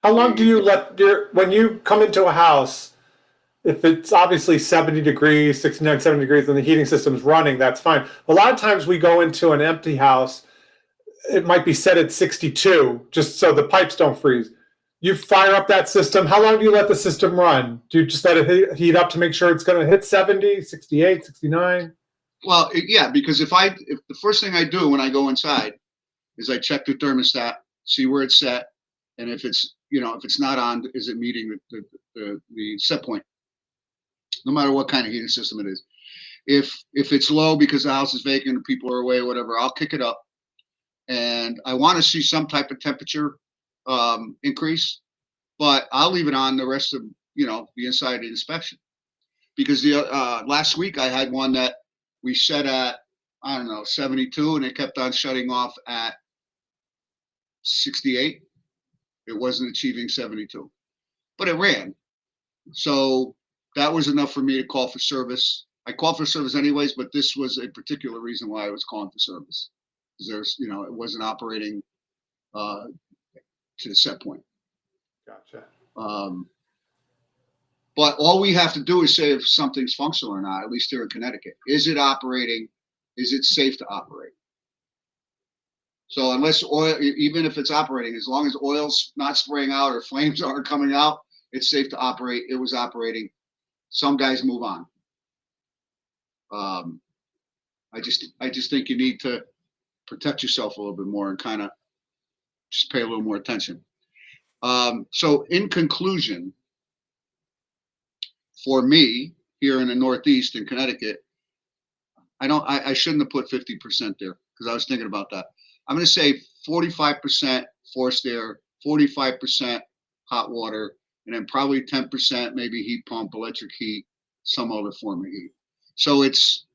How long do you let when you come into a house, if it's obviously 70 degrees, 69, 70 degrees, and the heating system's running, that's fine. A lot of times we go into an empty house, it might be set at 62, just so the pipes don't freeze. You fire up that system. How long do you let the system run? Do you just let it heat up to make sure it's going to hit 70, 68, 69? Well, yeah, because if the first thing I do when I go inside is I check the thermostat, see where it's set, and if it's not on, is it meeting the set point? No matter what kind of heating system it is. If it's low because the house is vacant or people are away or whatever, I'll kick it up, and I want to see some type of temperature increase, but I'll leave it on the rest of the inside of the inspection, because the last week I had one that we set at, I don't know, 72, and it kept on shutting off at 68. It wasn't achieving 72, but it ran. So that was enough for me to call for service. I called for service anyways, but this was a particular reason why I was calling for service. Because it wasn't operating to the set point. Gotcha. But all we have to do is say if something's functional or not, at least here in Connecticut. Is it operating? Is it safe to operate? So unless oil, even if it's operating, as long as oil's not spraying out or flames aren't coming out, it's safe to operate. It was operating. Some guys move on. I just think you need to protect yourself a little bit more and kind of just pay a little more attention. So in conclusion, for me here in the Northeast in Connecticut, I shouldn't have put 50% there because I was thinking about that. I'm going to say 45% forced air, 45% hot water, and then probably 10% maybe heat pump, electric heat, some other form of heat. So it's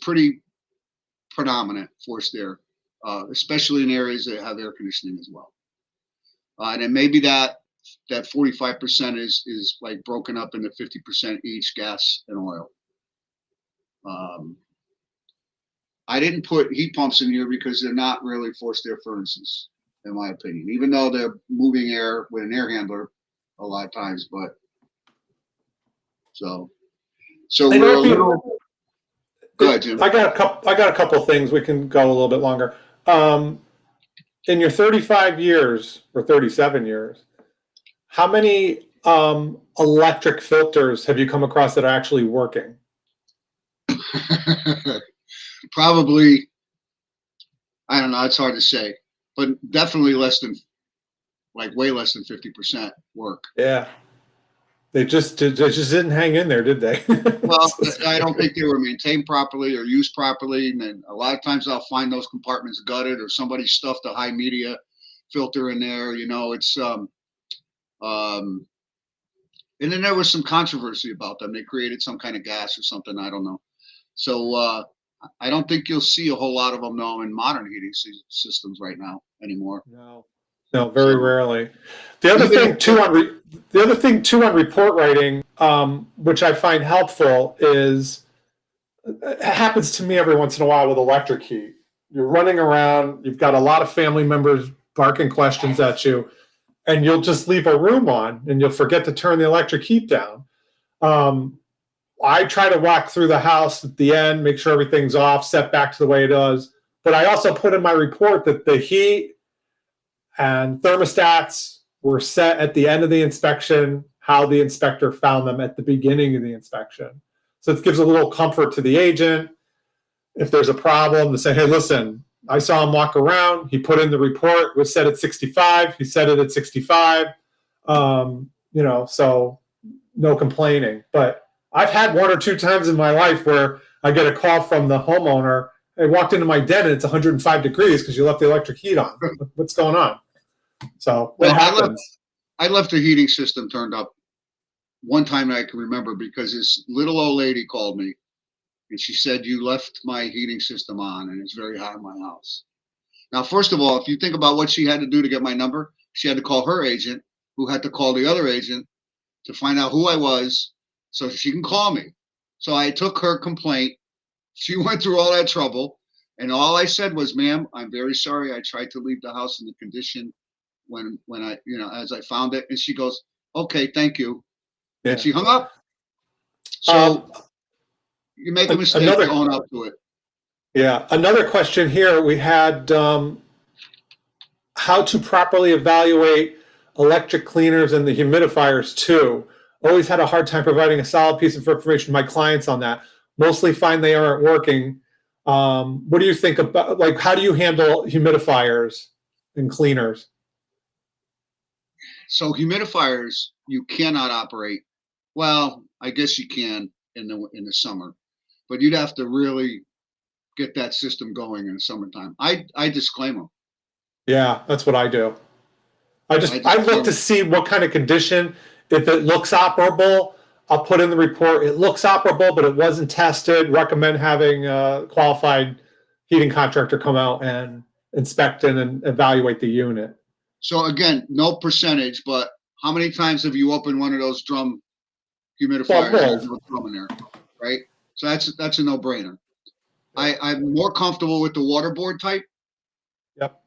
pretty predominant forced air, especially in areas that have air conditioning as well. And then maybe that 45% is like broken up into 50% each gas and oil. I didn't put heat pumps in here because they're not really forced air furnaces, in my opinion, even though they're moving air with an air handler a lot of times. But so we're a little. Go ahead, Jim. I got a couple things. We can go a little bit longer. In your 35 years or 37 years, how many electric filters have you come across that are actually working? Probably, I don't know. It's hard to say, but definitely way less than 50% work. Yeah, they just didn't hang in there, did they? Well, I don't think they were maintained properly or used properly, and then a lot of times I'll find those compartments gutted or somebody stuffed a high media filter in there. It's and then there was some controversy about them. They created some kind of gas or something. I don't know. So I don't think you'll see a whole lot of them now in modern heating systems right now. anymore. No, very So- rarely. The other thing too on report writing, which I find helpful, is it happens to me every once in a while with electric heat. You're running around, you've got a lot of family members barking questions at you, and you'll just leave a room on and you'll forget to turn the electric heat down. I try to walk through the house at the end, make sure everything's off, set back to the way it is. But I also put in my report that the heat and thermostats were set at the end of the inspection, how the inspector found them at the beginning of the inspection. So it gives a little comfort to the agent. If there's a problem, to say, hey, listen, I saw him walk around. He put in the report, was set at 65. He set it at 65. So no complaining. But I've had one or two times in my life where I get a call from the homeowner. I walked into my den and it's 105 degrees because you left the electric heat on. What's going on? So Well, it happens. I left the heating system turned up one time I can remember because this little old lady called me and she said, you left my heating system on and it's very hot in my house. Now, first of all, if you think about what she had to do to get my number, she had to call her agent, who had to call the other agent to find out who I was so she can call me. So I took her complaint. She went through all that trouble. And all I said was, ma'am, I'm very sorry. I tried to leave the house in the condition when I, as I found it. And she goes, okay, thank you. Yeah. And she hung up. So you make a mistake, to own up to it. Yeah. Another question here. We had how to properly evaluate electric cleaners and the humidifiers too. Always had a hard time providing a solid piece of information to my clients on that. Mostly find they aren't working. What do you think about, like, how do you handle humidifiers and cleaners? So humidifiers, you cannot operate. Well, I guess you can in the summer, but you'd have to really get that system going in the summertime. I disclaim them. Yeah, that's what I do. I look to see what kind of condition. If it looks operable, I'll put in the report. It looks operable, but it wasn't tested. Recommend having a qualified heating contractor come out and inspect and evaluate the unit. So again, no percentage, but how many times have you opened one of those drum humidifiers? There's no drum in there, right? So that's a no-brainer. I'm more comfortable with the waterboard type. Yep.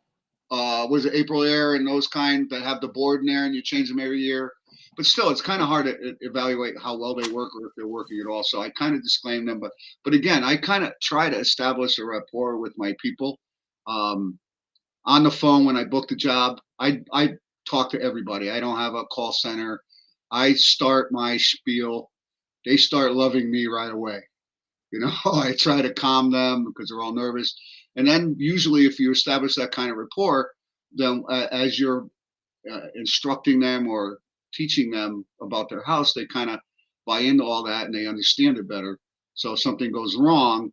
Was it Aprilaire and those kind that have the board in there and you change them every year? But still, it's kind of hard to evaluate how well they work or if they're working at all. So I kind of disclaim them. But again, I kind of try to establish a rapport with my people. On the phone when I book the job, I talk to everybody. I don't have a call center. I start my spiel. They start loving me right away. I try to calm them because they're all nervous. And then usually if you establish that kind of rapport, then as you're instructing them or teaching them about their house, they kind of buy into all that and they understand it better. So if something goes wrong,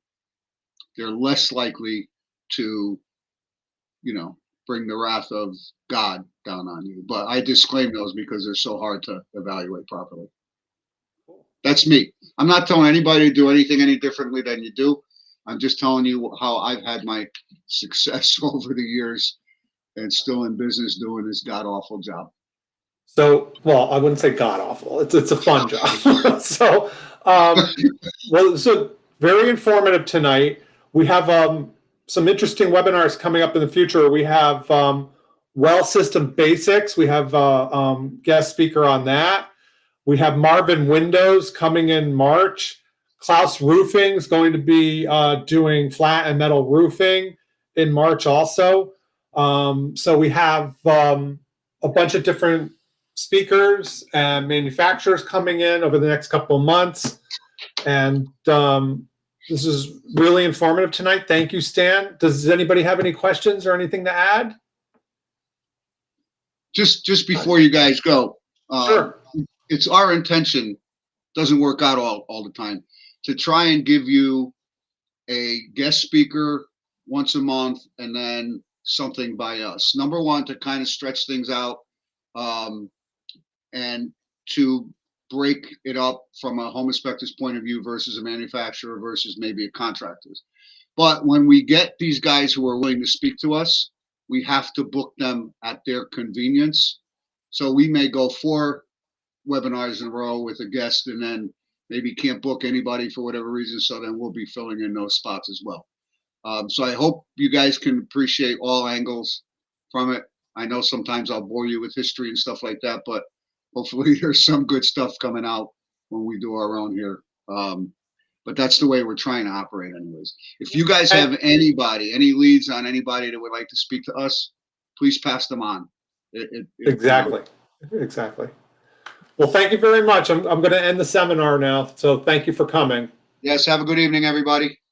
they're less likely to, bring the wrath of God down on you. But I disclaim those because they're so hard to evaluate properly. That's me. I'm not telling anybody to do anything any differently than you do. I'm just telling you how I've had my success over the years and still in business doing this god-awful job. So, well, I wouldn't say god-awful. It's a fun job. So very informative tonight. We have some interesting webinars coming up in the future. We have well system basics. We have a guest speaker on that. We have Marvin Windows coming in March. Klaus Roofing is going to be doing flat and metal roofing in March also. So we have a bunch of different speakers and manufacturers coming in over the next couple of months. And this is really informative tonight. Thank you, Stan. Does anybody have any questions or anything to add? Just before you guys go, Sure. It's our intention, doesn't work out all the time, to try and give you a guest speaker once a month and then something by us. Number one, to kind of stretch things out and to break it up from a home inspector's point of view versus a manufacturer versus maybe a contractor's. But when we get these guys who are willing to speak to us, we have to book them at their convenience. So we may go 4 webinars in a row with a guest and then maybe can't book anybody for whatever reason. So then we'll be filling in those spots as well. So I hope you guys can appreciate all angles from it. I know sometimes I'll bore you with history and stuff like that, but hopefully there's some good stuff coming out when we do our own here. But that's the way we're trying to operate anyways. If you guys have anybody, any leads on anybody that would like to speak to us, please pass them on. Exactly. Well, thank you very much. I'm going to end the seminar now. So thank you for coming. Yes, have a good evening, everybody.